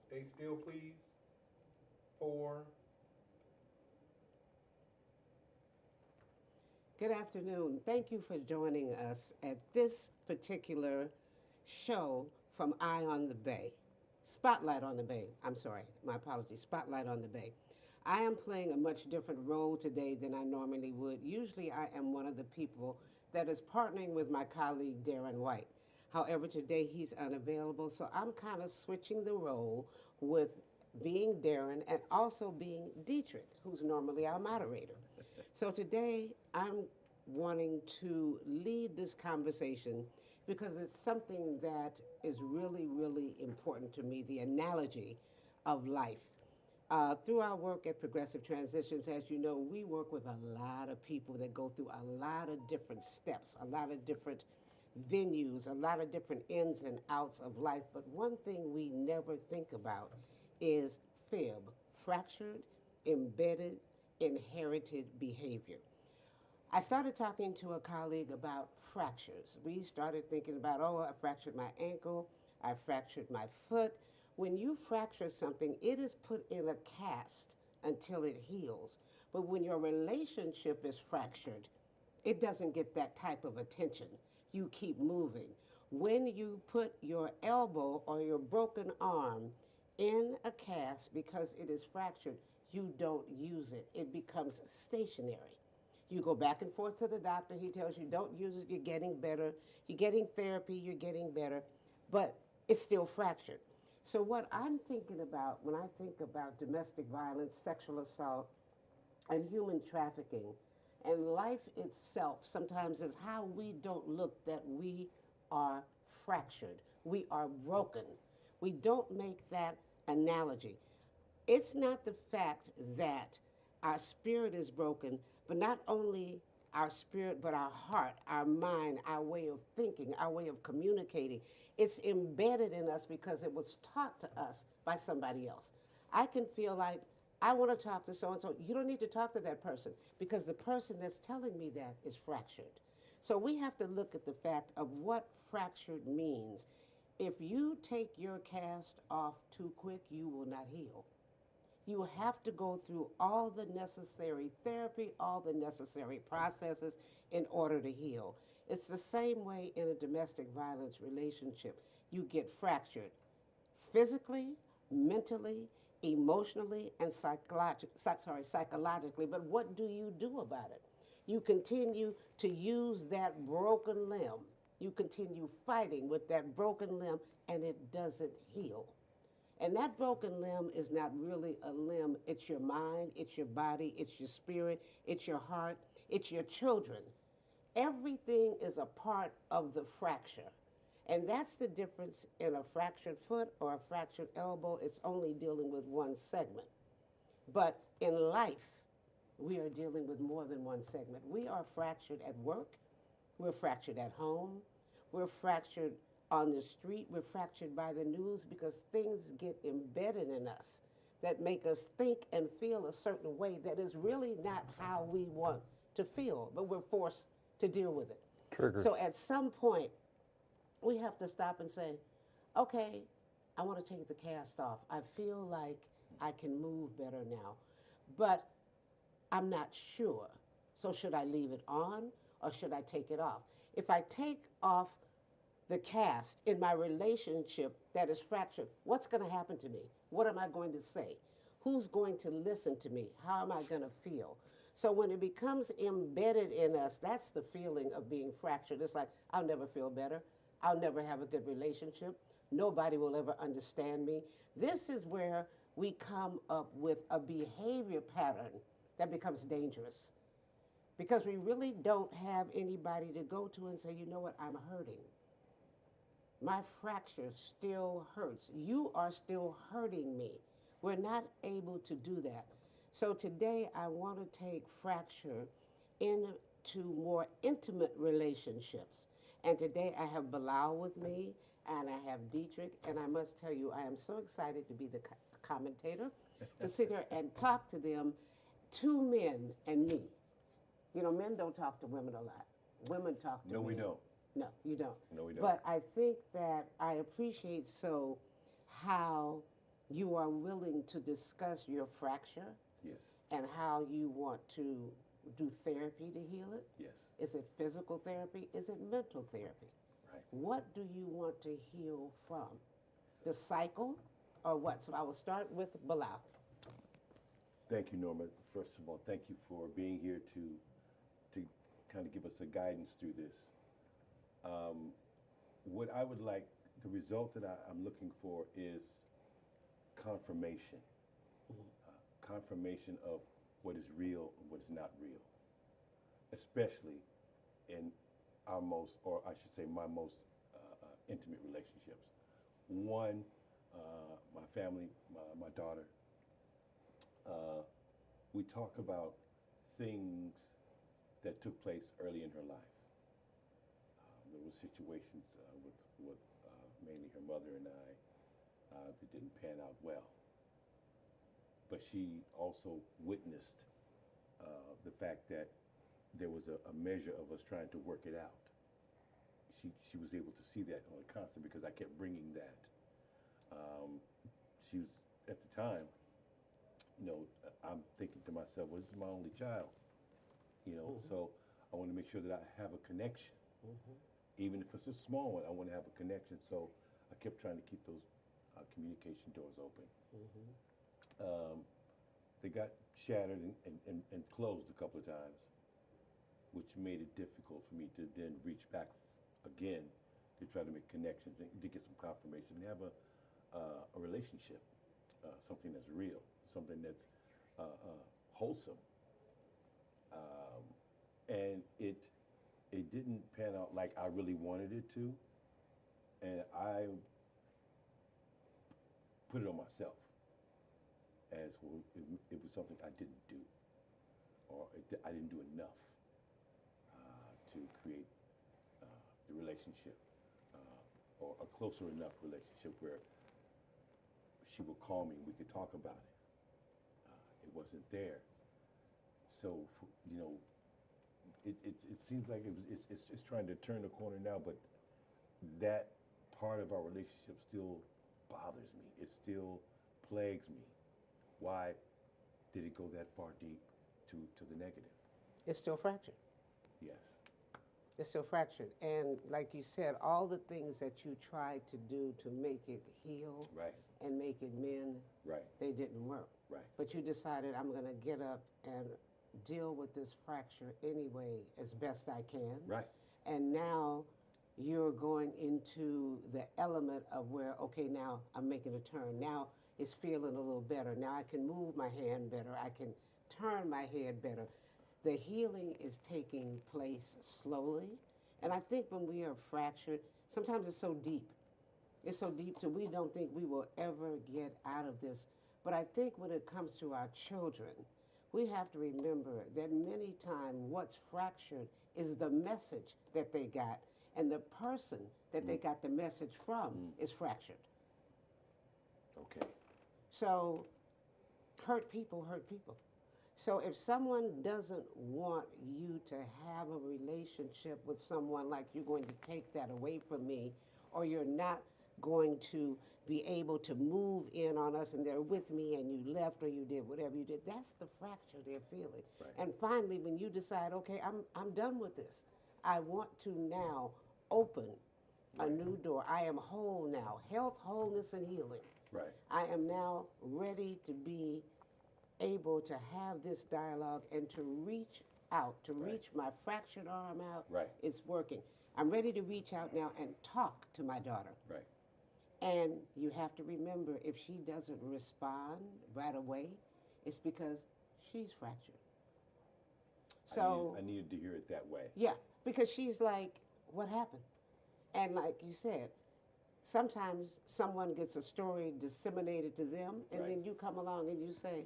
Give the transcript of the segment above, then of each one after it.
Stay still, please. 4. Good afternoon. Thank you for joining us at this particular show from Eye on the Bay. Spotlight on the Bay. I'm sorry, my apologies. Spotlight on the Bay. I am playing a much different role today than I normally would. Usually, I am one of the people that is partnering with my colleague Darren White. However, today he's unavailable, so I'm kind of switching the role with being Darren and also being Dietrich, who's normally our moderator. So today I'm wanting to lead this conversation because it's something that is really, really important to me, the analogy of life. Through our work at Progressive Transitions, as you know, we work with a lot of people that go through a lot of different steps, a lot of different venues, a lot of different ins and outs of life. But one thing we never think about is FIB, fractured, embedded, inherited behavior. I started talking to a colleague about fractures. We started thinking about, oh, I fractured my ankle, I fractured my foot. When you fracture something, it is put in a cast until it heals. But when your relationship is fractured, it doesn't get that type of attention. You keep moving. When you put your elbow or your broken arm in a cast because it is fractured, you don't use it. It becomes stationary. You go back and forth to the doctor. He tells you, don't use it. You're getting better. You're getting therapy. You're getting better. But it's still fractured. So, what I'm thinking about when I think about domestic violence, sexual assault, and human trafficking, and life itself sometimes is how we don't look that we are fractured. We are broken. We don't make that analogy. It's not the fact that our spirit is broken, but not only our spirit, but our heart, our mind, our way of thinking, our way of communicating. It's embedded in us because it was taught to us by somebody else. I can feel like I want to talk to so and so. You don't need to talk to that person because the person that's telling me that is fractured. So we have to look at the fact of what fractured means. If you take your cast off too quick, you will not heal. You have to go through all the necessary therapy, all the necessary processes in order to heal. It's the same way in a domestic violence relationship. You get fractured physically, mentally, emotionally, and psychologically. But what do you do about it? You continue to use that broken limb. You continue fighting with that broken limb, and it doesn't heal. And that broken limb is not really a limb. It's your mind, it's your body, it's your spirit, it's your heart, it's your children. Everything is a part of the fracture. And that's the difference in a fractured foot or a fractured elbow. It's only dealing with one segment. But in life, we are dealing with more than one segment. We are fractured at work, we're fractured at home, we're fractured on the street, we're fractured by the news because things get embedded in us that make us think and feel a certain way that is really not how we want to feel, but we're forced to deal with it. Triggered. So at some point, we have to stop and say, okay, I want to take the cast off. I feel like I can move better now, but I'm not sure. So should I leave it on or should I take it off? If I take off the cast in my relationship that is fractured, what's going to happen to me? What am I going to say? Who's going to listen to me? How am I going to feel? So when it becomes embedded in us, that's the feeling of being fractured. It's like, I'll never feel better. I'll never have a good relationship. Nobody will ever understand me. This is where we come up with a behavior pattern that becomes dangerous because we really don't have anybody to go to and say, you know what, I'm hurting. My fracture still hurts. You are still hurting me. We're not able to do that. So today I want to take fracture into more intimate relationships. And today I have Bilal with me and I have Dietrich. And I must tell you, I am so excited to be the commentator, to sit here and talk to them, two men and me. You know, men don't talk to women a lot. Women talk to No, men. we don't. No, you don't. No, we don't. But I think that I appreciate so how you are willing to discuss your fracture Yes. and how you want to do therapy to heal it. Yes. Is it physical therapy? Is it mental therapy? Right. What do you want to heal from? The cycle or what? So I will start with Bilal. Thank you, Norma. First of all, thank you for being here to kind of give us a guidance through this. What I would like, the result that I'm looking for is confirmation. Confirmation of what is real and what is not real, especially in our most, or I should say, my most intimate relationships. One, my family, my daughter, we talk about things that took place early in her life. There were situations with mainly her mother and I that didn't pan out well. But she also witnessed the fact that there was a measure of us trying to work it out. She was able to see that on a constant because I kept bringing that. She was, at the time, I'm thinking to myself, well, this is my only child, so I want to make sure that I have a connection. Even if it's a small one, I want to have a connection. So I kept trying to keep those communication doors open. They got shattered and closed a couple of times, which made it difficult for me to then reach back again to try to make connections and to get some confirmation and have a relationship, something that's real, something that's wholesome. And it didn't pan out like I really wanted it to, and I put it on myself as well. It was something I didn't do, or I didn't do enough to create the relationship, or a closer enough relationship where she would call me and we could talk about it. It wasn't there. So, it seems like it's trying to turn the corner now, but that part of our relationship still bothers me. It still plagues me. Why did it go that far deep to the negative? It's still fractured. Yes. It's still fractured. And like you said, all the things that you tried to do to make it heal Right. and make it mend, Right. they didn't work. Right. But you decided, I'm going to get up and deal with this fracture anyway as best I can. Right. And now you're going into the element of where, okay, now I'm making a turn. Now it's feeling a little better. Now I can move my hand better. I can turn my head better. The healing is taking place slowly. And I think when we are fractured, sometimes it's so deep. It's so deep that we don't think we will ever get out of this. But I think when it comes to our children, we have to remember that many times what's fractured is the message that they got, and the person that they got the message from is fractured. Okay. So hurt people hurt people. So if someone doesn't want you to have a relationship with someone, like you're going to take that away from me, or you're not going to be able to move in on us and they're with me and you left or you did whatever you did, that's the fracture they're feeling. Right. And finally, when you decide, okay, I'm done with this, I want to now open a new door. I am whole now. Health, wholeness, and healing. Right. I am now ready to be able to have this dialogue and to reach out, to reach my fractured arm out. Right. It's working. I'm ready to reach out now and talk to my daughter. Right. And you have to remember, if she doesn't respond right away, it's because she's fractured. So I needed to hear it that way. yeah, because she's like, what happened? And like you said, sometimes someone gets a story disseminated to them, and Right. then you come along and you say,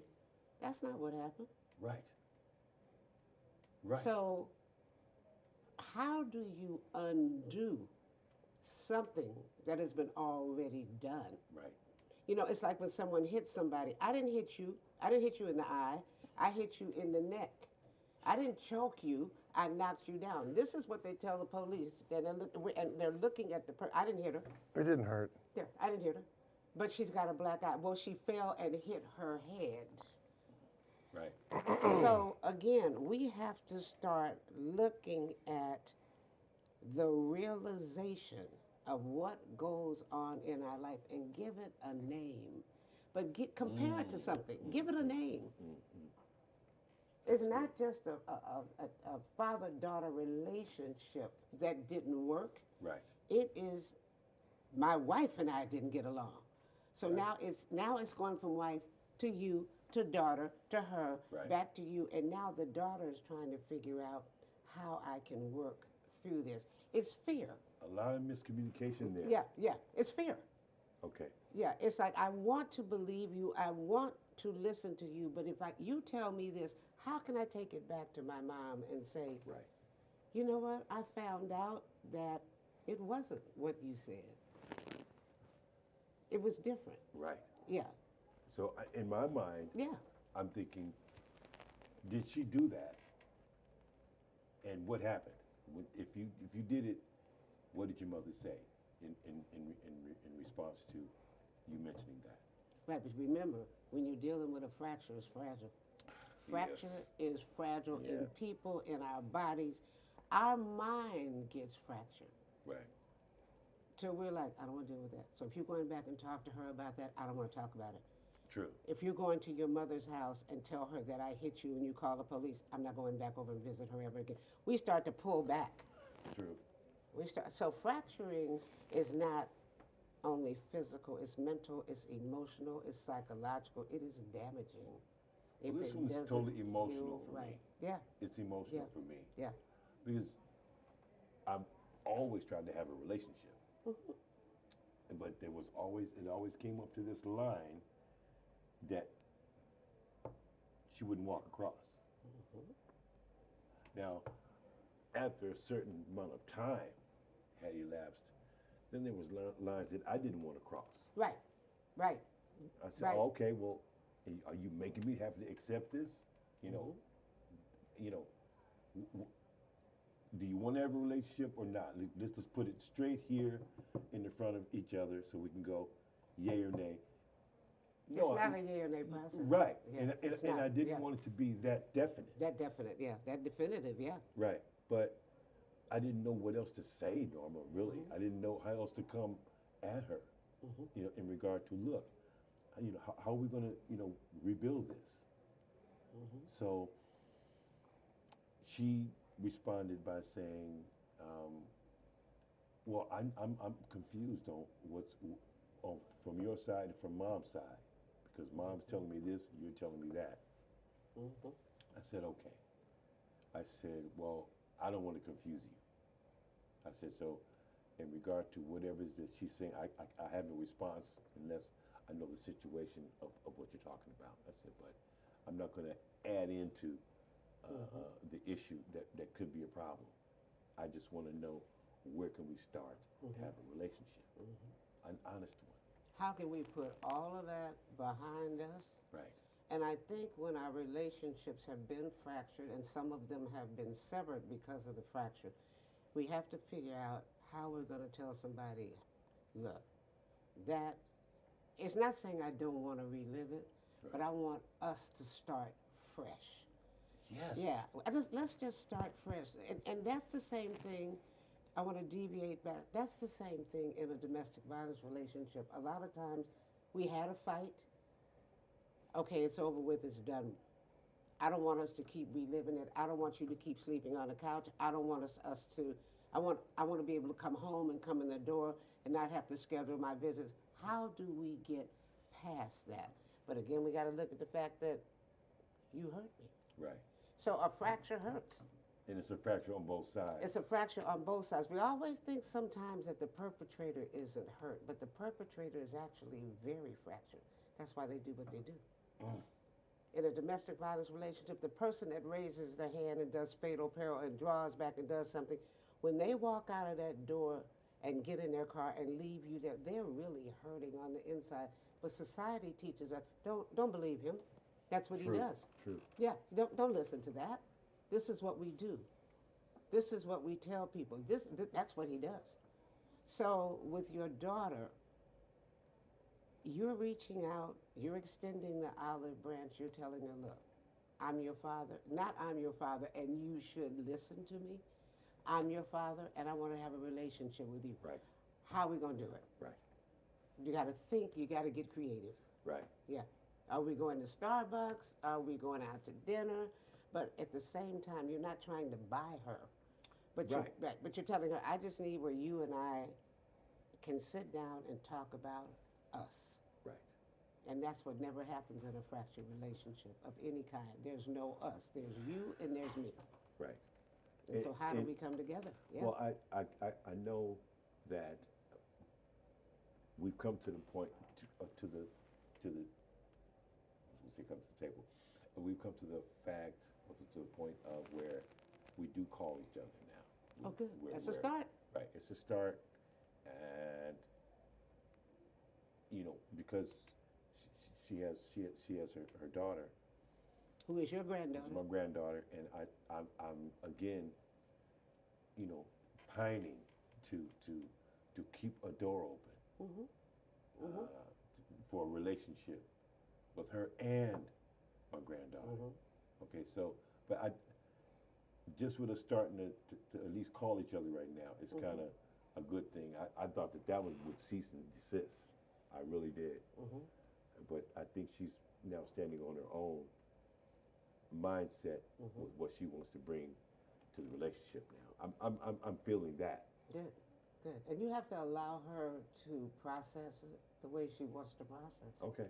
that's not what happened. Right. Right. So how do you undo something that has been already done? Right. You know, it's like when someone hits somebody. I didn't hit you. I didn't hit you in the eye. I hit you in the neck. I didn't choke you. I knocked you down. This is what they tell the police. And they're looking at the person. I didn't hit her. It didn't hurt. Yeah, I didn't hit her. but she's got a black eye. Well, she fell and hit her head. Right. So again, we have to start looking at the realization of what goes on in our life and give it a name. But compare it to something. Give it a name. It's not just a father-daughter relationship that didn't work. Right. It is my wife and I didn't get along. So Right. now it's going from wife to you to daughter to her Right. back to you, and now the daughter is trying to figure out how I can work through this. It's fear. A lot of miscommunication there. Yeah, it's fear. Okay. Yeah, it's like I want to believe you, I want to listen to you, but if you tell me this, how can I take it back to my mom and say, Right. you know what? I found out that it wasn't what you said. It was different. Right. Yeah, So in my mind, yeah. I'm thinking, did she do that? And what happened? If you did it, what did your mother say in response to you mentioning that? Right, but remember, when you're dealing with a fracture, it's fragile. Fracture is fragile in Yeah. people, in our bodies. Our mind gets fractured. Right. So we're like, I don't want to deal with that. So if you're going back and talk to her about that, I don't want to talk about it. True. If you're going to your mother's house and tell her that I hit you and you call the police, I'm not going back over and visit her ever again. We start to pull back. True. So fracturing is not only physical, it's mental, it's emotional, it's psychological. It is damaging. Well, this it one's doesn't totally emotional heal for right. me. Yeah, It's emotional Yeah. for me yeah. because I've always tried to have a relationship, but it always came up to this line that she wouldn't walk across. Now, after a certain amount of time had elapsed, then there was lines that I didn't want to cross. Right, right. I said, Right. oh, okay, well, are you making me have to accept this? You know, do you want to have a relationship or not? Let's just put it straight here in the front of each other so we can go yay or nay. It's not a yea or nay process. Right, Yeah, and it's I not, didn't yeah. want it to be that definite. That definite, yeah. That definitive, yeah. Right, but I didn't know what else to say, Norma, really. I didn't know how else to come at her, in regard to, look, how are we going to, rebuild this? So she responded by saying, well, I'm confused on from your side and from mom's side, because mom's telling me this, you're telling me that. I said, okay. I said, well, I don't want to confuse you. I said, so in regard to whatever it is that she's saying, I have no response unless I know the situation of what you're talking about. I said, but I'm not going to add into the issue that could be a problem. I just want to know, where can we start to have a relationship, an honest one. How can we put all of that behind us? Right. And I think when our relationships have been fractured, and some of them have been severed because of the fracture, we have to figure out how we're going to tell somebody, look, that it's not saying I don't want to relive it, but I want us to start fresh. Yes. Yeah, let's just start fresh. And that's the same thing. I want to deviate back. That's the same thing in a domestic violence relationship. A lot of times we had a fight. Okay, it's over with, it's done. I don't want us to keep reliving it. I don't want you to keep sleeping on the couch. I don't want us to, I want to be able to come home and come in the door and not have to schedule my visits. How do we get past that? But again, we got to look at the fact that you hurt me. Right. So a fracture hurts. And it's a fracture on both sides. It's a fracture on both sides. We always think sometimes that the perpetrator isn't hurt, but the perpetrator is actually very fractured. That's why they do what they do. In a domestic violence relationship, the person that raises their hand and does fatal peril and draws back and does something, when they walk out of that door and get in their car and leave you there, they're really hurting on the inside. But society teaches us, don't believe him. That's what he does. True. Yeah, don't listen to that. This is what we do. This is what we tell people. That's what he does. So with your daughter, you're reaching out, you're extending the olive branch, you're telling her, look, I'm your father, not I'm your father, and you should listen to me. I'm your father, and I want to have a relationship with you. Right. How are we going to do it? Right. You got to think, you got to get creative. Right. Yeah. Are we going to Starbucks? Are we going out to dinner? But at the same time, you're not trying to buy her. But Right. but you're telling her, I just need where you and I can sit down and talk about us. Right. And that's what never happens in a fractured relationship of any kind. There's no us. There's you and there's me. Right. And so how do And- we come together? Yeah. Well, I know that we've come to the point to the let's see, come to the table. We've come to the fact, to the point of where we do call each other now. Oh, good. That's a We're- start. Right. It's a start, and you know, because she has her daughter, Who is your granddaughter? my granddaughter, and I'm again, you know, pining to keep a door open Mm-hmm. for a relationship with her and my granddaughter. Mm-hmm. Okay, so but I just with us starting to at least call each other right now, it's Mhm. kind of a good thing. I thought that would cease and desist. I really did. Mm-hmm. But I think she's now standing on her own mindset Mhm. with what she wants to bring to the relationship now. I'm feeling that. Good, good. And you have to allow her to process it the way she wants to process it. Okay.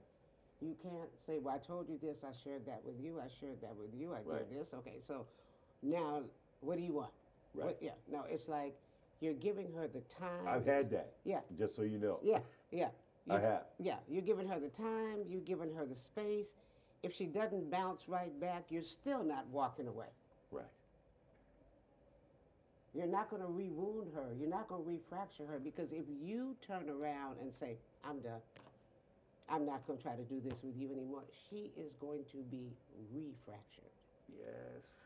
You can't say, well, I told you this, I shared that with you, I shared that with you, I Right. did this. Okay, so now what do you want? Right. What, yeah, no, it's like you're giving her the time. I've had that. Yeah. Just so you know. Yeah, yeah. I have. Yeah, you're giving her the time, you're giving her the space. If she doesn't bounce right back, you're still not walking away. Right. You're not going to re-wound her. You're not going to refracture her, because if you turn around and say, I'm done, I'm not going to try to do this with you anymore, she is going to be refractured. Yes.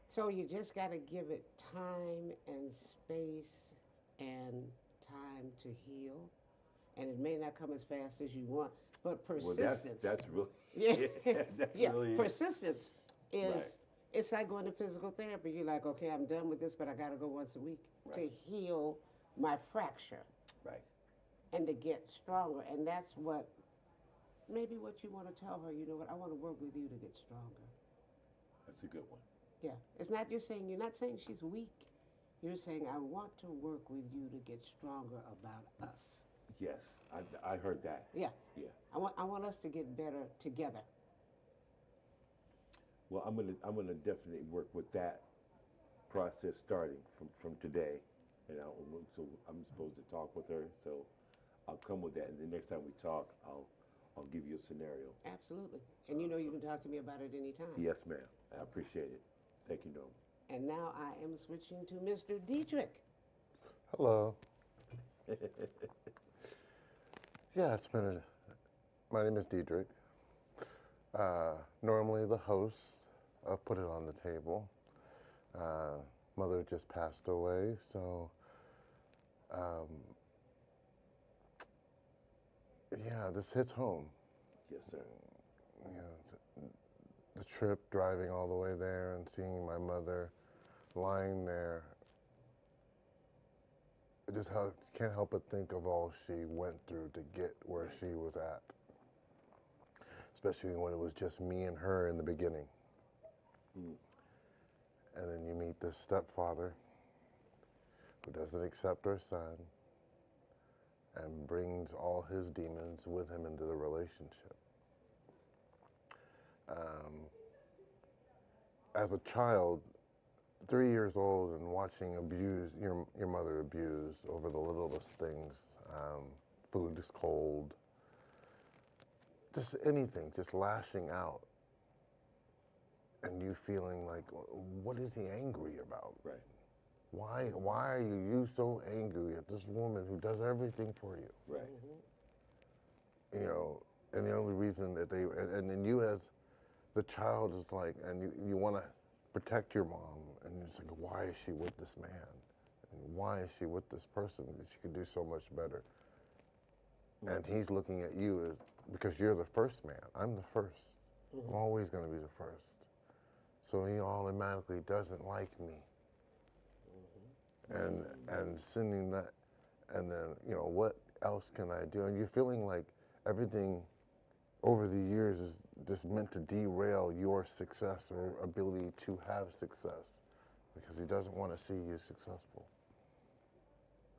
So you just got to give it time and space and time to heal. And it may not come as fast as you want, but persistence. Well, that's really. Yeah, That's yeah. really it. Persistence is. Right. It's like going to physical therapy. You're like, okay, I'm done with this, but I got to go once a week to Right. heal my fracture Right. and to get stronger. And that's what, maybe what you want to tell her. You know what? I want to work with you to get stronger. That's a good one. Yeah. It's not you're not saying she's weak. You're saying I want to work with you to get stronger about us. Yes, I heard that. Yeah. Yeah. I want us to get better together. Well, I'm gonna definitely work with that process starting from today, and so I'm supposed to talk with her. So I'll come with that, and the next time we talk, I'll give you a scenario. Absolutely. And you know you can talk to me about it anytime. Yes, ma'am. I appreciate it. Thank you, Norma. And now I am switching to Mr. Dietrich. Hello. Yeah, it's been my name is Diedrich. Normally the host of Put It on the Table. Mother just passed away, so yeah, this hits home. Yes, sir. You know, the trip, driving all the way there and seeing my mother lying there, I just can't help but think of all she went through to get where she was at. Especially when it was just me and her in the beginning. Mm. And then you meet this stepfather who doesn't accept her son and brings all his demons with him into the relationship. As a child, 3 years old, and watching your mother abused over the littlest things, food is cold, just anything, just lashing out, and you feeling like, what is he angry about? Right. Why are you so angry at this woman who does everything for you? Right. Mm-hmm. You know, and the only reason that and then you as the child is like, and you want to protect your mom, and you're just like, why is she with this man? And why is she with this person that she could do so much better? and he's looking at you as, because you're the first man. I'm the 1st. I'm always going to be the first. So he automatically doesn't like me. And sending that, and then, you know, what else can I do? And you're feeling like everything over the years is just meant to derail your success or ability to have success, because he doesn't want to see you successful,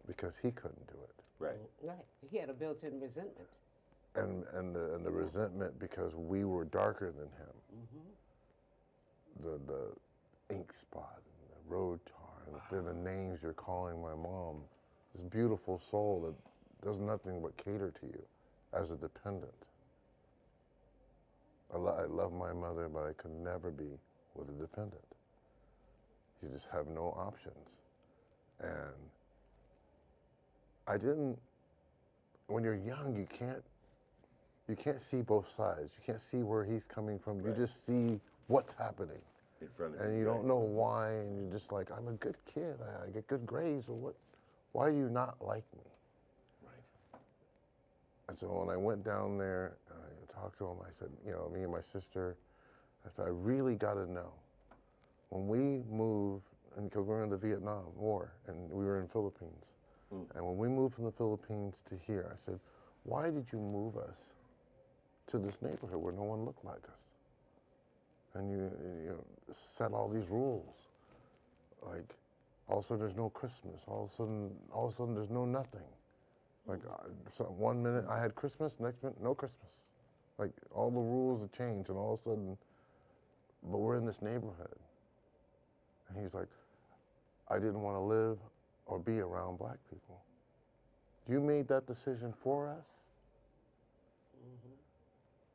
because he couldn't do it. Right. Right. He had a built-in resentment. And the resentment because we were darker than him. The ink spot and the road tar and then the names you're calling my mom. This beautiful soul that does nothing but cater to you as a dependent. I love my mother, but I could never be with a dependent. You just have no options. And I didn't, when you're young, you can't see both sides. You can't see where he's coming from. Right. You just see what's happening. In front of And you don't know why, and you're just like, I'm a good kid. I get good grades, or what? Why do you not like me? Right. And so when I went down there, I talked to him. I said, you know, me and my sister, I said, I really got to know. When we moved, and because we were in the Vietnam War, and we were in Philippines, and when we moved from the Philippines to here, I said, why did you move us to this neighborhood where no one looked like us? And you set all these rules, like all of a sudden there's no Christmas, all of a sudden there's no nothing. Like one minute I had Christmas, next minute no Christmas. Like all the rules have changed, and all of a sudden, but we're in this neighborhood. And he's like, I didn't want to live or be around black people. You made that decision for us?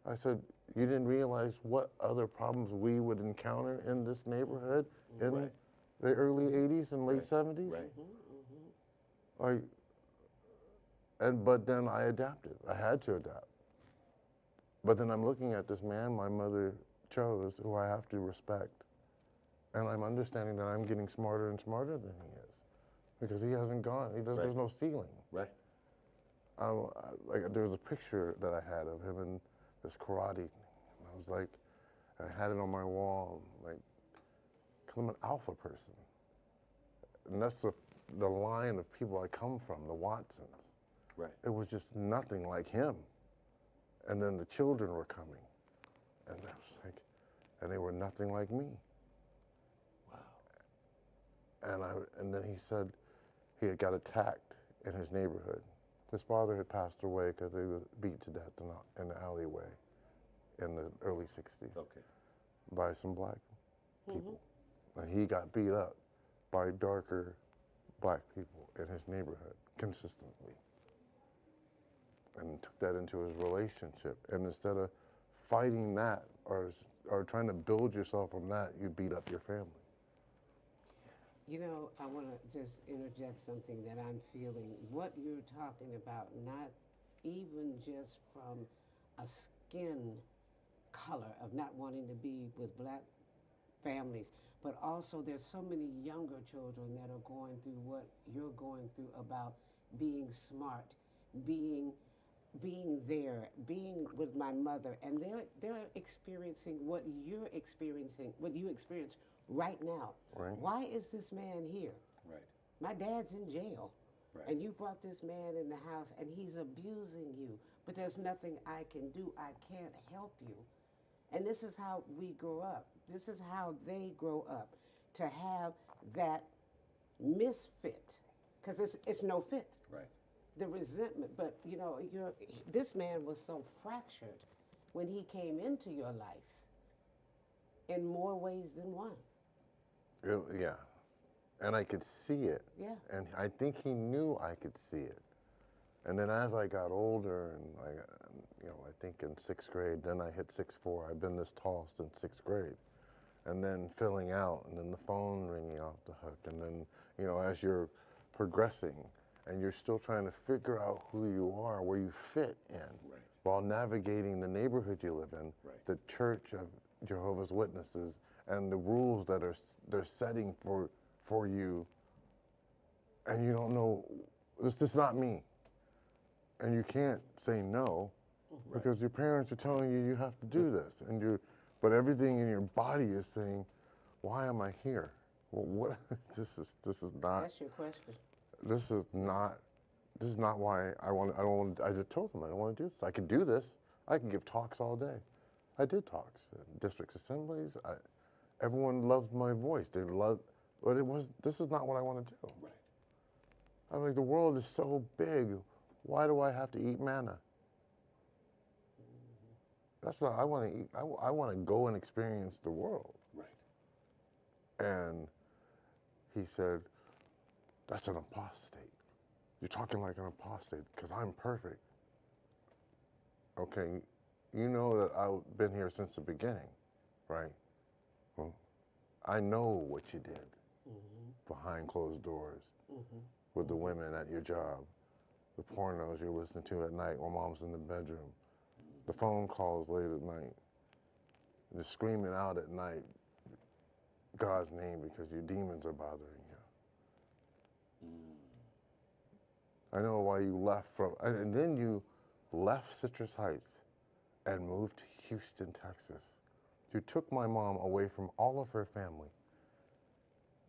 I said, you didn't realize what other problems we would encounter in this neighborhood in the early 80s and late 70s? Right. But then I adapted. I had to adapt. But then I'm looking at this man my mother chose, who I have to respect. And I'm understanding that I'm getting smarter and smarter than he is. Because he hasn't gone. There's no ceiling. Right. Like there was a picture that I had of him in this karate. And I was like, I had it on my wall, like, because I'm an alpha person. And that's the line of people I come from, the Watsons. Right. It was just nothing like him. And then the children were coming. And I was like, and they were nothing like me. Wow. And then he said he had got attacked in his neighborhood. His father had passed away because he was beat to death in the alleyway in the early 60s Okay. by some black people. And he got beat up by darker black people in his neighborhood consistently. And took that into his relationship. And instead of fighting that or trying to build yourself from that, you beat up your family. You know, I want to just interject something that I'm feeling. What you're talking about, not even just from a skin color of not wanting to be with black families, but also there's so many younger children that are going through what you're going through about being smart, being there, being with my mother, and they're experiencing what you're experiencing, what you experience right now. Right. Why is this man here? Right. My dad's in jail. Right. And you brought this man in the house and he's abusing you, but there's nothing I can do. I can't help you. And this is how we grow up. This is how they grow up, to have that misfit, because it's no fit. Right. The resentment, but you know, this man was so fractured when he came into your life in more ways than one. Yeah. And I could see it. Yeah. And I think he knew I could see it. And then as I got older, and I think in 6th grade, then I hit 6'4". I've been this tall since 6th grade. And then filling out, and then the phone ringing off the hook, and then, as you're progressing, and you're still trying to figure out who you are, where you fit in, Right. while navigating the neighborhood you live in, Right. the Church of Jehovah's Witnesses, and the rules that they're setting for you, and you don't know, this is not me. and you can't say no because your parents are telling you you have to do this, but everything in your body is saying, why am I here? Well, what? This is not. That's your question. This is not. This is not why I want. I don't want. I just told them I don't want to do this. I could do this. I can give talks all day. I did talks in district assemblies. Everyone loved my voice. They loved, but it was. This is not what I want to do. Right. I'm like, the world is so big. Why do I have to eat manna? That's not. I want to eat. I want to go and experience the world. Right. And he said, "That's an apostate. You're talking like an apostate because I'm perfect." Okay, you know that I've been here since the beginning, right? Well, I know what you did behind closed doors with the women at your job, the pornos you're listening to at night while mom's in the bedroom, the phone calls late at night, the screaming out at night God's name because your demons are bothering you. I know why you left and then you left Citrus Heights and moved to Houston, Texas. You took my mom away from all of her family.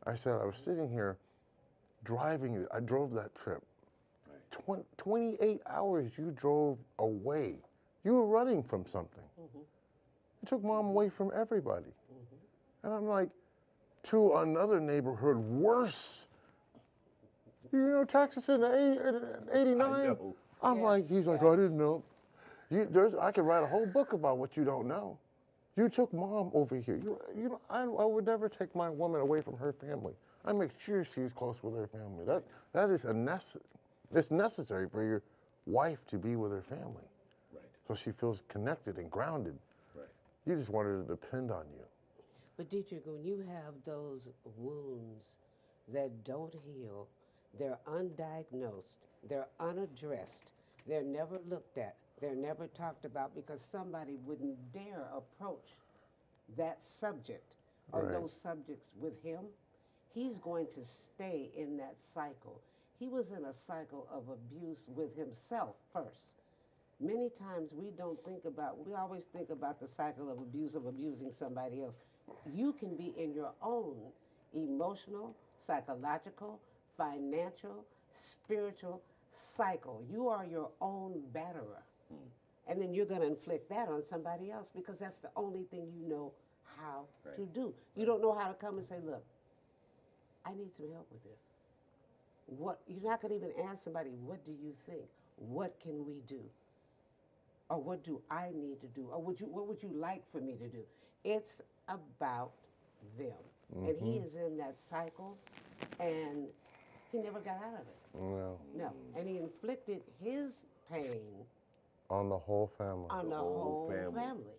I said, I was sitting here driving, I drove that trip. 28 hours you drove away. You were running from something. You took mom away from everybody. And I'm like, to another neighborhood worse. You know, Texas in 89? I'm like, he's like, I didn't know. I could write a whole book about what you don't know. You took mom over here. You know, I would never take my woman away from her family. I make sure she's close with her family. That is it's necessary for your wife to be with her family. Right. So she feels connected and grounded. Right. You just want her to depend on you. But Dietrich, when you have those wounds that don't heal, they're undiagnosed, they're unaddressed, they're never looked at, they're never talked about because somebody wouldn't dare approach that subject or Right. those subjects with him, he's going to stay in that cycle. He was in a cycle of abuse with himself first. Many times we always think about the cycle of abuse of abusing somebody else. You can be in your own emotional, psychological, financial, spiritual cycle. You are your own batterer. And then you're going to inflict that on somebody else because that's the only thing you know how to do. You don't know how to come and say, look, I need some help with this. You're not going to even ask somebody, what do you think? What can we do? Or what do I need to do? Or what would you like for me to do? It's about them. And he is in that cycle and he never got out of it. No. And he inflicted his pain On the whole family. on the whole family.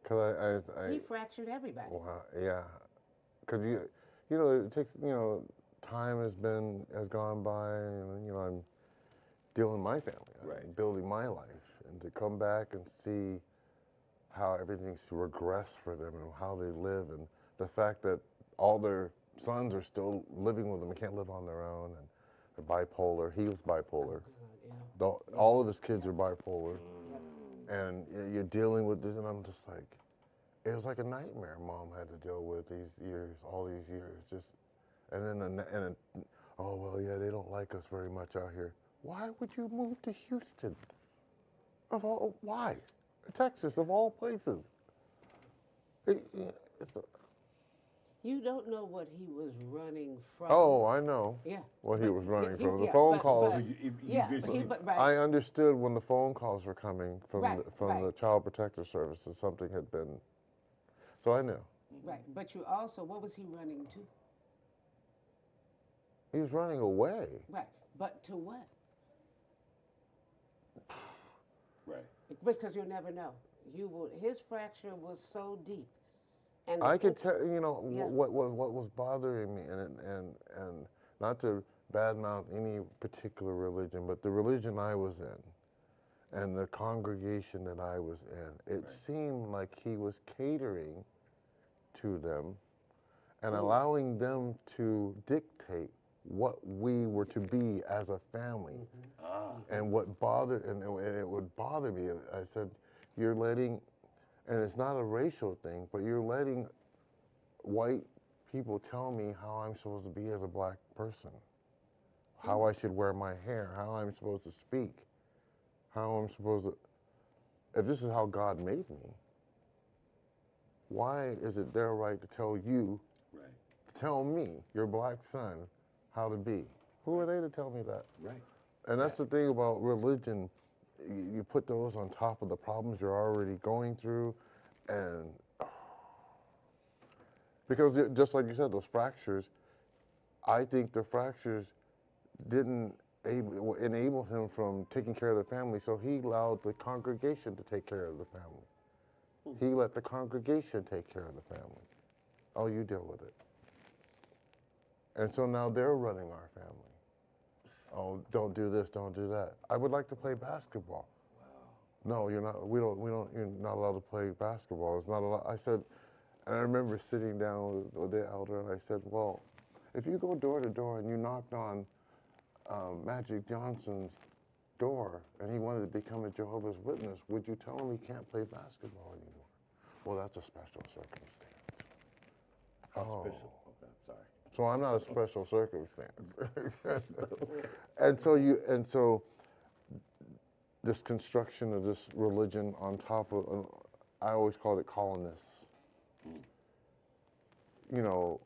Because He fractured everybody. Wow, yeah. Because you know, it takes, you know, time has gone by, and you know, I'm dealing with my family, I'm building my life, and to come back and see how everything's regressed for them and how they live, and the fact that all their sons are still living with them and can't live on their own, and they're bipolar. He was bipolar. All of his kids are bipolar, and you're dealing with this, and I'm just like, it was like a nightmare Mom had to deal with all these years, just, and then, oh, well, yeah, they don't like us very much out here. Why would you move to Houston? Why? Texas, of all places. You don't know what he was running from. Oh, I know. Yeah. What he was running from. The yeah, phone but- calls. Right. I understood when the phone calls were coming from Right, the Child Protective Service that something had been. So I knew. Right, but you also, what was he running to? He was running away. Right, but to what? Right. Because you'll never know. His fracture was so deep. And I could tell, you know, Yeah. what was bothering me, and not to badmouth any particular religion, but the religion I was in, and the congregation that I was in, it seemed like he was catering to them, and allowing them to dictate what we were to be as a family. And what bothered, and it would bother me, I said, you're letting, and it's not a racial thing, but you're letting white people tell me how I'm supposed to be as a black person, how I should wear my hair, how I'm supposed to speak, how I'm supposed to, if this is how God made me, why is it their right to tell you, tell me, your black son, how to be? Who are they to tell me that? Right. And that's the thing about religion. You put those on top of the problems you're already going through, and because just like you said, those fractures, I think the fractures didn't enable him from taking care of the family, so he allowed the congregation to take care of the family. He let the congregation take care of the family. Oh, you deal with it. And so now they're running our family. Oh, don't do this, don't do that. I would like to play basketball. No, you're not. We don't. You're not allowed to play basketball. It's not allowed. I said, and I remember sitting down with the elder, and I said, well, if you go door to door and you knocked on Magic Johnson's door and he wanted to become a Jehovah's Witness, would you tell him he can't play basketball anymore? Well, that's a special circumstance. How special? Okay, I'm sorry. So I'm not a special circumstance. and so this construction of this religion on top of, I always called it colonists. You know,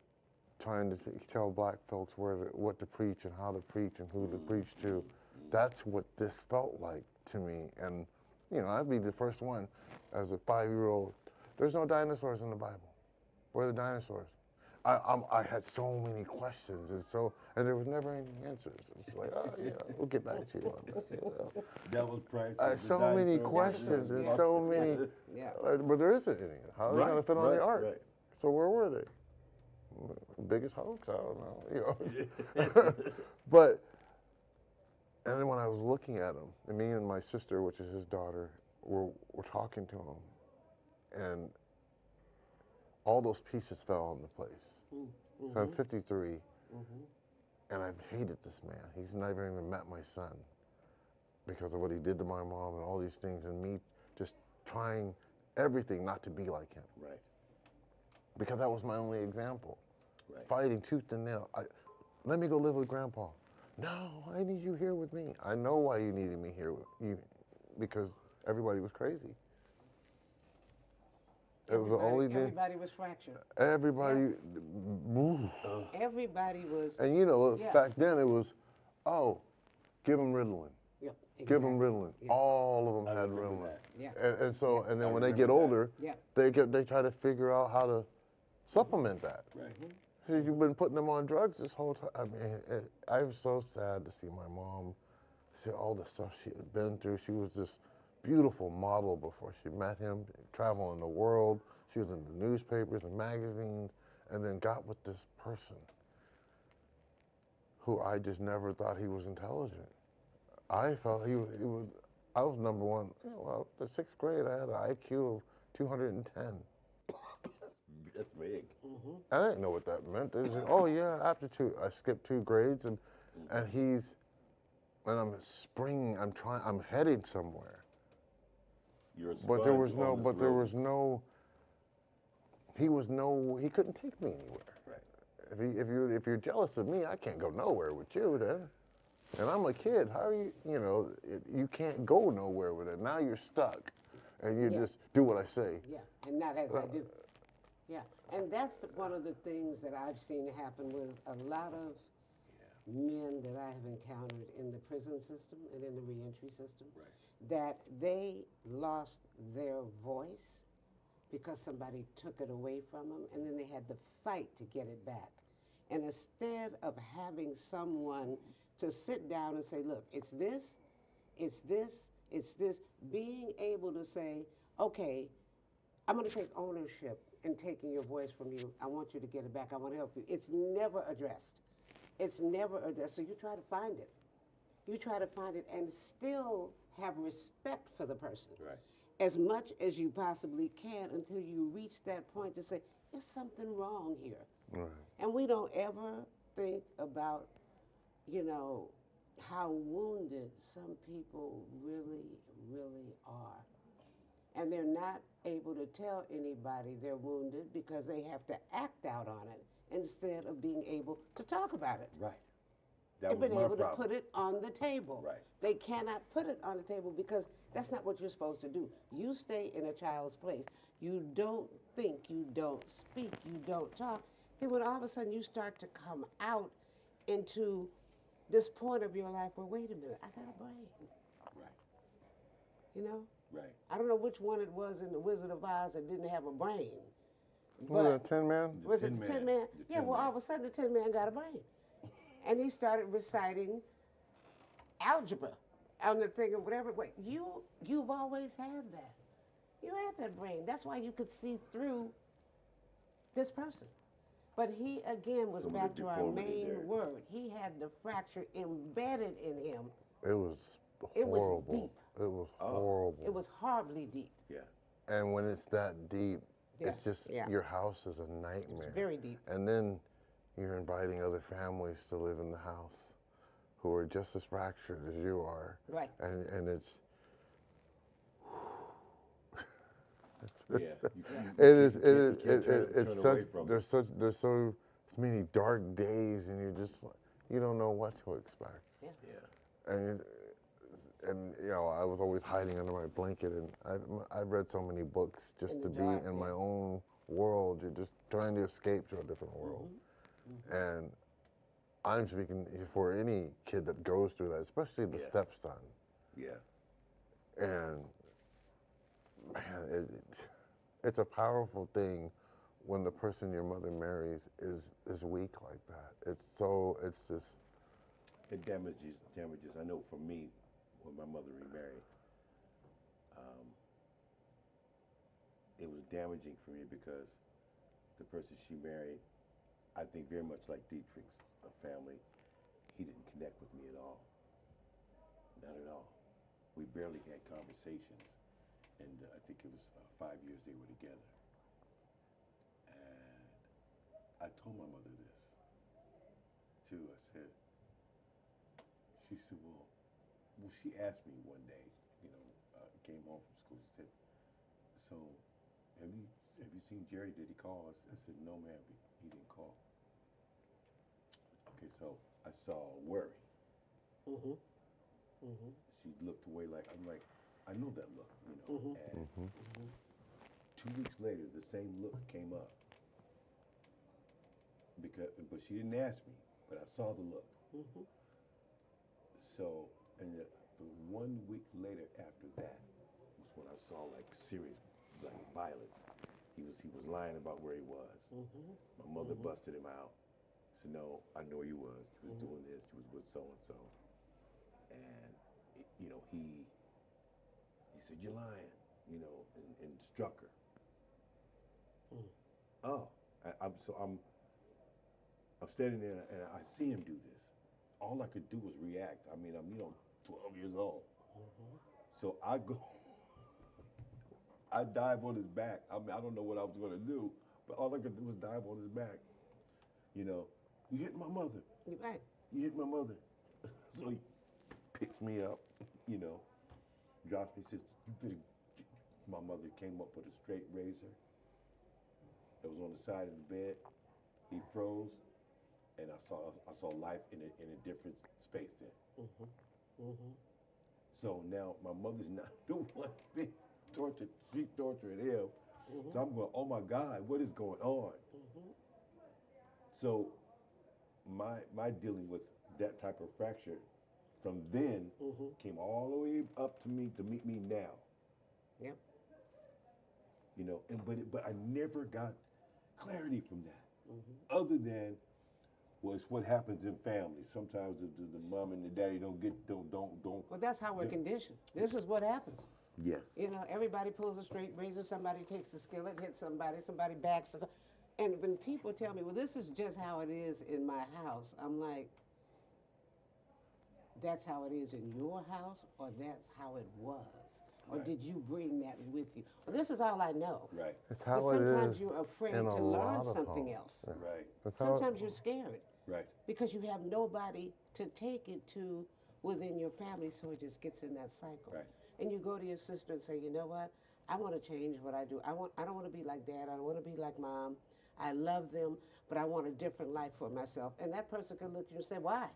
trying to tell black folks what to preach and how to preach and who to preach to. That's what this felt like to me. And, you know, I'd be the first one as a 5-year-old. There's no dinosaurs in the Bible. Where are the dinosaurs? I had so many questions, and there was never any answers. It's like, oh yeah, we'll get back to you on that. You know. Devil's price. So many questions and so many, but there isn't any. How are they going to fit on the ark? Right. So where were they? Biggest hoax? I don't know. You know. But and then when I was looking at him, and me and my sister, which is his daughter, were talking to him, and all those pieces fell into place. So I'm 53, and I've hated this man. He's never even met my son because of what he did to my mom and all these things, and me just trying everything not to be like him. Right. Because that was my only example. Right. Fighting tooth and nail. Let me go live with Grandpa. No, I need you here with me. I know why you needed me here with you, because everybody was crazy. It was the only thing. Everybody was fractured. Everybody moved. Everybody was. And you know, Yeah. back then it was, oh, give them Ritalin. Yeah, Give them exactly. Ritalin. Yeah. All of them I had remember Ritalin. that. Yeah. And so, and then I when they remember get that. older, Yeah. they try to figure out how to supplement that. Right. So you've been putting them on drugs this whole time. I mean, I was so sad to see my mom, see all the stuff she had been through. She was this beautiful model before she met him, traveling the world. She was in the newspapers and magazines, and then got with this person who I just never thought he was intelligent. I felt he was, I was number one. Well, the 6th grade, I had an IQ of 210. That's big. I didn't know what that meant. They said, oh yeah, aptitude. I skipped 2 grades, and I'm heading somewhere. You're a But there was sponge on no, this but there road. was no, he couldn't take me anywhere. Right. If you're jealous of me, I can't go nowhere with you then. And I'm a kid. How are you? You know, you can't go nowhere with it. Now you're stuck, and you just do what I say. Yeah, and not as I do. Yeah, and that's one of the things that I've seen happen with a lot of men that I have encountered in the prison system and in the reentry system, that they lost their voice because somebody took it away from them, and then they had to fight to get it back. And instead of having someone to sit down and say, look, it's this, it's this, it's this, being able to say, okay, I'm going to take ownership in taking your voice from you. I want you to get it back. I want to help you. It's never addressed. It's never addressed. So you try to find it. You try to find it and still have respect for the person. Right. As much as you possibly can until you reach that point to say, there's something wrong here. Right. And we don't ever think about you know, how wounded some people really, really are. And they're not able to tell anybody they're wounded because they have to act out on it instead of being able to talk about it. Right. That They've was been my able problem. to put it on the table. Right. They cannot put it on the table because that's not what you're supposed to do. You stay in a child's place. You don't think, you don't speak, you don't talk. Then when all of a sudden you start to come out into this point of your life where, wait a minute, I got a brain. Right. You know? Right. I don't know which one it was in The Wizard of Oz that didn't have a brain. Was it a Tin Man? The Was it Tin the Man. Tin Man? The Yeah, Tin well, Man. all of a sudden the Tin Man got a brain. And he started reciting algebra on the thing or whatever. Wait, you've always had that. You had that brain. That's why you could see through this person. But he, again, was Some of the back to our deformity main there. word. He had the fracture embedded in him. It was It was horrible. deep. It was Oh. horrible. It was horribly deep. Yeah. And when it's that deep, Yeah, it's just yeah. your house is a nightmare. It's very deep. And then you're inviting other families to live in the house who are just as fractured as you are. Right. And it's Yeah. it is you it can't- is you can't it, turn- it, it's turn such away from it. there's so many dark days and you don't know what to expect. Yeah. And you know, I was always hiding under my blanket, and I've read so many books just In to the be dark, in yeah. my own world. You're just trying to escape to a different world. And I'm speaking for any kid that goes through that, especially the Yeah. stepson. Yeah. And man, it's a powerful thing when the person your mother marries is weak like that. It's just It damages. I know for me, when my mother remarried, it was damaging for me because the person she married, I think very much like Dietrich's family, he didn't connect with me at all. Not at all. We barely had conversations, and I think it was 5 years they were together. And I told my mother this too. I said, she said, well, she asked me one day, came home from school. She said, so have you seen Jerry? Did he call us? I said, no, ma'am, he didn't call. Okay, so I saw worry. She looked away I'm like, I know that look, And 2 weeks later, the same look came up. But she didn't ask me, but I saw the look. So, and the 1 week later after that was when I saw serious violence. He was lying about where he was. My mother busted him out. Said, no, I know he was. He was doing this. He was with so and so. And he said, you're lying. And struck her. Oh, I'm standing there and I see him do this. All I could do was react. I mean, I'm 12 years old. So I go, I dive on his back. I mean, I don't know what I was going to do, but all I could do was dive on his back. You hit my mother. You're right. You hit my mother. So he picks me up, drops me, says, you better. My mother came up with a straight razor that was on the side of the bed. He froze, and I saw life in a different space then. So now my mother's not the one being tortured. She's torturing him. So I'm going, oh my God, what is going on? So my dealing with that type of fracture from then came all the way up to me to meet me now. Yep. But I never got clarity from that. Other than was what happens in families. Sometimes the mom and the daddy don't. Well, that's how we're conditioned. This is what happens. Yes. Everybody pulls a straight razor, somebody takes a skillet, hits somebody backs. And when people tell me, well, this is just how it is in my house, I'm like, that's how it is in your house, or that's how it was. or Right. did you bring that with you? Well, this is all I know. Right, It's But how it sometimes is you're afraid in to a learn lot of something homes. else. Yeah. right, That's how it- Sometimes you're scared right. because you have nobody to take it to within your family, so it just gets in that cycle. Right. And you go to your sister and say, you know what? I want to change what I do. I don't want to be like dad. I don't want to be like mom. I love them, but I want a different life for myself. And that person can look at you and say, why?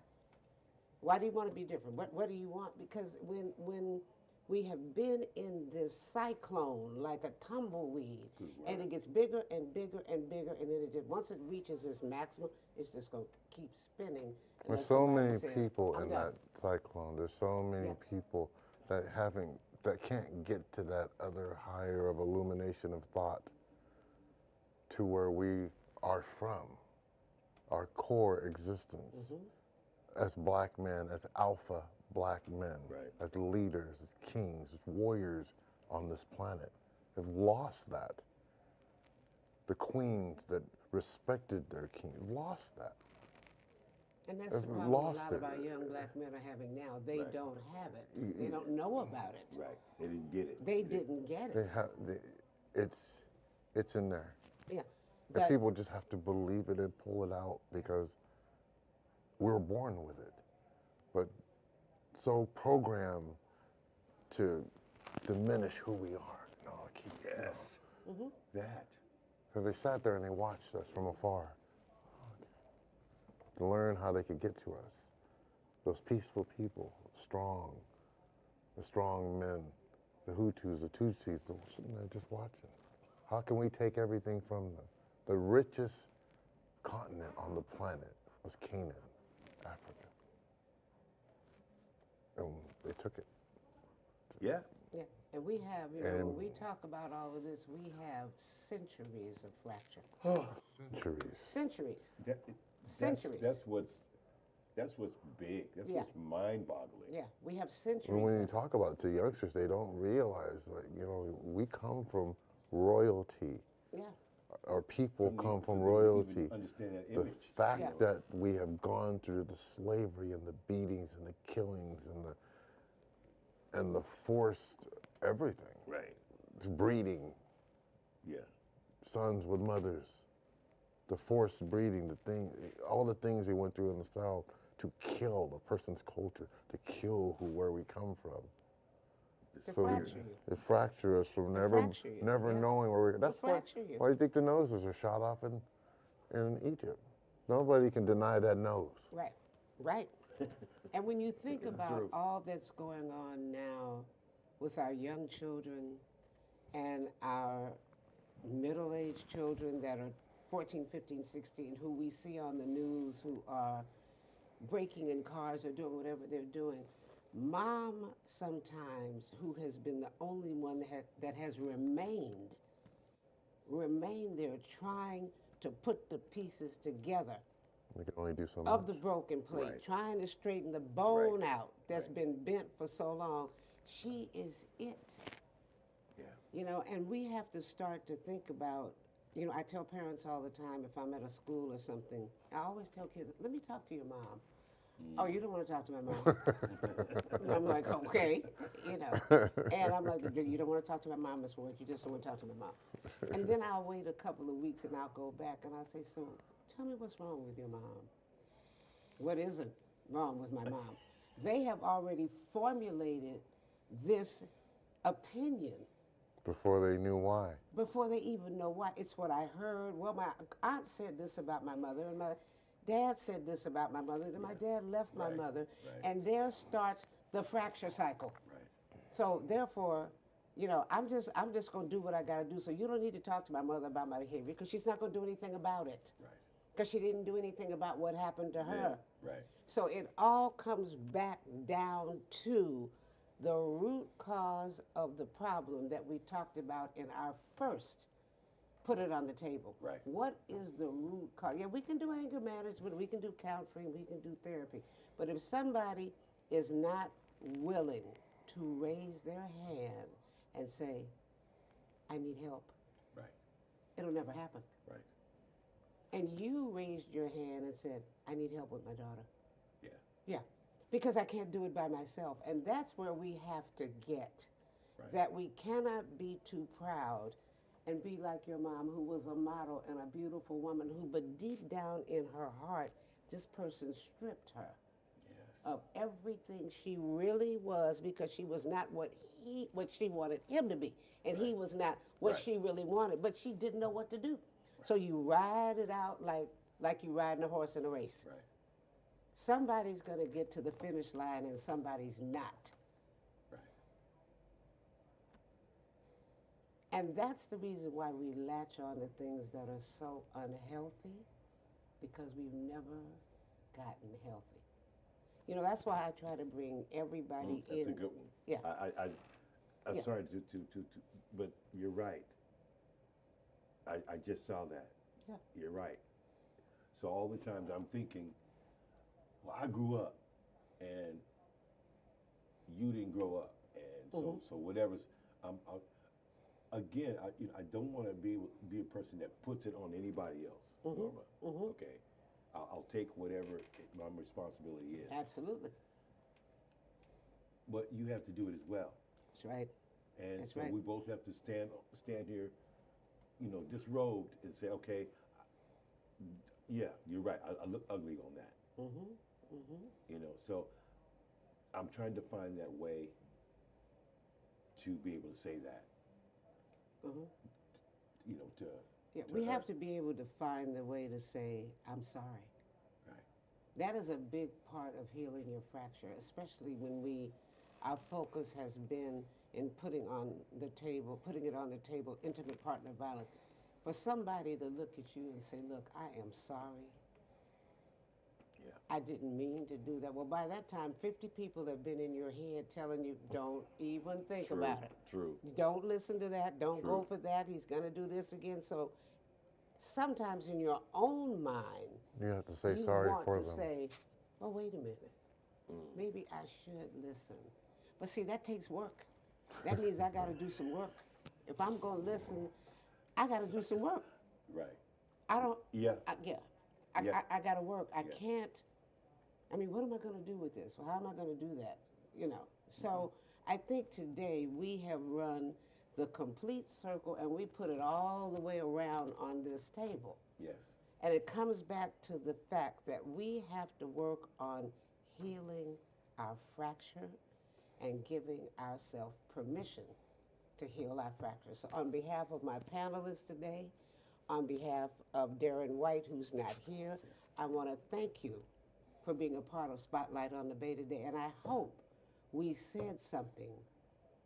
Why do you want to be different? What do you want? Because when we have been in this cyclone like a tumbleweed, Good and word. it gets bigger and bigger and bigger, and then it just, once it reaches its maximum, it's just going to keep spinning. There's unless so somebody many says, people "I'm in done." that cyclone. There's so many Yeah. people that can't get to that other higher of illumination of thought to where we are from, our core existence as black men, as alpha black men, Right. as leaders, as kings, as warriors on this planet, have lost that. The queens that respected their king lost that. And that's They've the problem a lost lot it. of our young black men are having now. They Right. don't have it. They don't know about it. Right, they didn't get it. They didn't get They it. have, it's in there. Yeah. And But people just have to believe it and pull it out because we're born with it. But so programmed to diminish who we are. No, keep Yes, that, So they sat there and they watched us from afar to learn how they could get to us. Those peaceful people, the strong men, the Hutus, the Tutsis, they're sitting there just watching. How can we take everything from them? The richest continent on the planet was Canaan, Africa. And they took it. yeah, yeah, and we have, you know, And- when we talk about all of this, we have centuries of fracture. Centuries. Centuries. that, Centuries. That's what's big, that's Yeah. what's mind-boggling. Yeah, we have And centuries. when you of- talk about it to youngsters, they don't realize, like, you know, we come from royalty. Yeah, Our people For come them from to royalty. even understand that The image. fact Yeah. that we have gone through the slavery and the beatings and the killings and the forced everything, Right, breeding yeah, sons with mothers, the forced breeding, all the things we went through in the South to kill a person's culture, to kill where we come from. to So fracture you. It fracture us from To never fracture you, never yeah. knowing where we're. That's why. fracture you. Why do you think the noses are shot off in Egypt? Nobody can deny that nose. Right, right. And when you think about True. all that's going on now with our young children and our middle-aged children that are 14, 15, 16, who we see on the news who are breaking in cars or doing whatever they're doing, mom sometimes, who has been the only one that has remained there trying to put the pieces together We can only do so of much. the broken plate, Right. trying to straighten the bone Right. out that's Right. been bent for so long. She is it. yeah, You know, and we have to start to think about, you know, I tell parents all the time if I'm at a school or something, I always tell kids, let me talk to your mom. Oh, you don't want to talk to my mom? And I'm like, okay, you know. And I'm like, you don't want to talk to my mom, Miss Ward, you just don't want to talk to my mom. And then I'll wait a couple of weeks and I'll go back and I'll say, so tell me what's wrong with your mom. What isn't wrong with my mom? They have already formulated this opinion Before they knew why. before they even know why. It's what I heard. Well, my aunt said this about my mother, and my dad said this about my mother, and my dad left my Right, mother, right. and there starts the fracture cycle. right, So therefore, you know, I'm just gonna do what I gotta do. So you don't need to talk to my mother about my behavior because she's not gonna do anything about it. right, Because she didn't do anything about what happened to her. yeah, right, So it all comes back down to the root cause of the problem that we talked about in our first put it on the table. Right. What is the root cause? Yeah, we can do anger management, we can do counseling, we can do therapy. But if somebody is not willing to raise their hand and say, I need help, right, it'll never happen. right, And you raised your hand and said, I need help with my daughter. yeah, Yeah, because I can't do it by myself. And that's where we have to get. Right. that we cannot be too proud and be like your mom, who was a model and a beautiful woman, who, but deep down in her heart, this person stripped her Yes. of everything she really was, because she was not what she wanted him to be, and he Right. was not what Right. she really wanted, but she didn't know what to do. So you ride it out like you riding a horse in a race. Right. Somebody's going to get to the finish line and somebody's not. Right. And that's the reason why we latch on to things that are so unhealthy, because we've never gotten healthy. You know, that's why I try to bring everybody That's in. a good one. Yeah. I'm Yeah. sorry but you're right. I just saw that. Yeah. You're right. So all the times I'm thinking, well, I grew up, and you didn't grow up, and so whatever's, again, I don't want to be a person that puts it on anybody else, Norma. Okay, I'll take whatever my responsibility is, Absolutely. but you have to do it as well. That's right. And That's so right. we both have to stand here, disrobed and say, okay, yeah, you're right. I look ugly on that. So I'm trying to find that way to be able to say that. To Yeah, to we her. have to be able to find the way to say, I'm sorry. Right. That is a big part of healing your fracture, especially when our focus has been in putting it on the table, intimate partner violence. For somebody to look at you and say, look, I am sorry. Yeah. I didn't mean to do that. Well, by that time, 50 people have been in your head telling you, don't even think True. about it. True. Don't listen to that. Don't go True. for that. He's going to do this again. So sometimes in your own mind, You have to say you sorry want for to them. say, oh, wait a minute. Maybe I should listen. But see, that takes work. That means I got to do some work. If I'm going to listen, I got to do some work. Right. I don't, Yeah. I got to work. I Yeah. can't, what am I going to do with this? Well, how am I going to do that? So I think today we have run the complete circle, and we put it all the way around on this table. Yes. And it comes back to the fact that we have to work on healing our fracture and giving ourselves permission to heal our fracture. So on behalf of my panelists today, on behalf of Darren White, who's not here, I want to thank you for being a part of Spotlight on the Bay today. And I hope we said something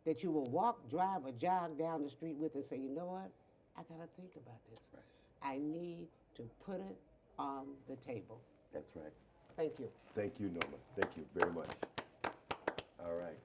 that you will walk, drive, or jog down the street with and say, you know what? I got to think about this. Right. I need to put it on the table. That's right. Thank you. Thank you, Norma. Thank you very much. All right.